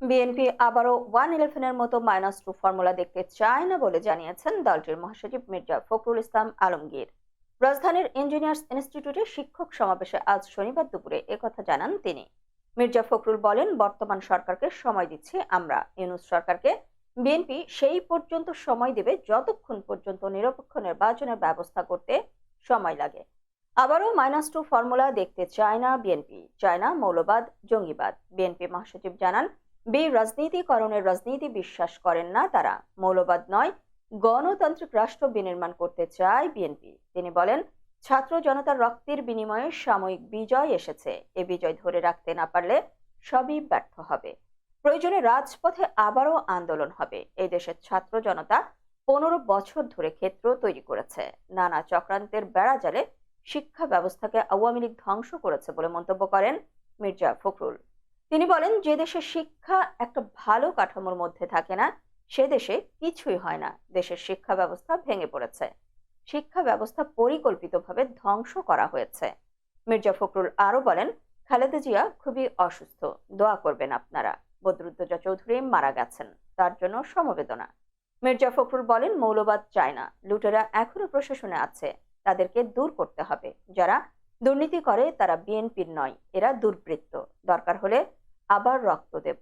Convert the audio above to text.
BNP আবারও 111-এর মতো -2 formula দেখতে চায় না বলে জানিয়েছেন দলটির মহাসচিব মির্জা ফখরুল ইসলাম আলমগীর। রাজধানীর ইঞ্জিনিয়ার্স ইনস্টিটিউটে শিক্ষক সমাবেশে আজ শনিবার দুপুরে একথা জানান তিনি। মির্জা ফখরুল বলেন, বর্তমান সরকারকে সময় দিচ্ছি আমরা, ইউনূস সরকারকে বিএনপি সেই পর্যন্ত সময় দেবে যতক্ষণ পর্যন্ত নিরপেক্ষ নির্বাচনের ব্যবস্থা করতে সময় লাগে। আবারও -2 ফর্মুলা দেখতে চায় না বিএনপি, চায় না মৌলবাদ, জঙ্গিবাদ। বিএনপি মহাসচিব জানান, রাজনীতিকরণের রাজনীতি বিশ্বাস করেন না তারা, মৌলবাদ নয়, গণতান্ত্রিক রাষ্ট্র বিনির্মাণ করতে চায় বিএনপি। তিনি বলেন, ছাত্র জনতার রক্তের বিনিময়ে সাময়িক বিজয় এসেছে, এ বিজয় ধরে রাখতে না পারলে সবই ব্যর্থ হবে। প্রয়োজনে রাজপথে আবারও আন্দোলন হবে। এই দেশের ছাত্র জনতা 15 বছর ধরে ক্ষেত্র তৈরি করেছে, নানা চক্রান্তের বেড়াজালে শিক্ষা ব্যবস্থাকে আওয়ামী লীগ ধ্বংস করেছে বলে মন্তব্য করেন মির্জা ফখরুল। তিনি বলেন, যে দেশে শিক্ষা একটা ভালো কাঠামোর মধ্যে থাকে না, সে দেশে কিছুই হয় না। দেশের শিক্ষা ব্যবস্থা ভেঙে পড়েছে, শিক্ষা ব্যবস্থা পরিকল্পিতভাবে ধ্বংস করা হয়েছে। মির্জা ফখরুল আরো বলেন, খালেদা জিয়া খুবই অসুস্থ, দোয়া করবেন আপনারা। বদরুদ্দোজা চৌধুরী মারা গেছেন, তার জন্য সমবেদনা। মির্জা ফখরুল বলেন, মৌলবাদ চায় না, লুটেরা এখনো প্রশাসনে আছে, তাদেরকে দূর করতে হবে। যারা দুর্নীতি করে তারা বিএনপির নয়, এরা দুর্বৃত্ত, দরকার হলে আবার রক্ত দেব।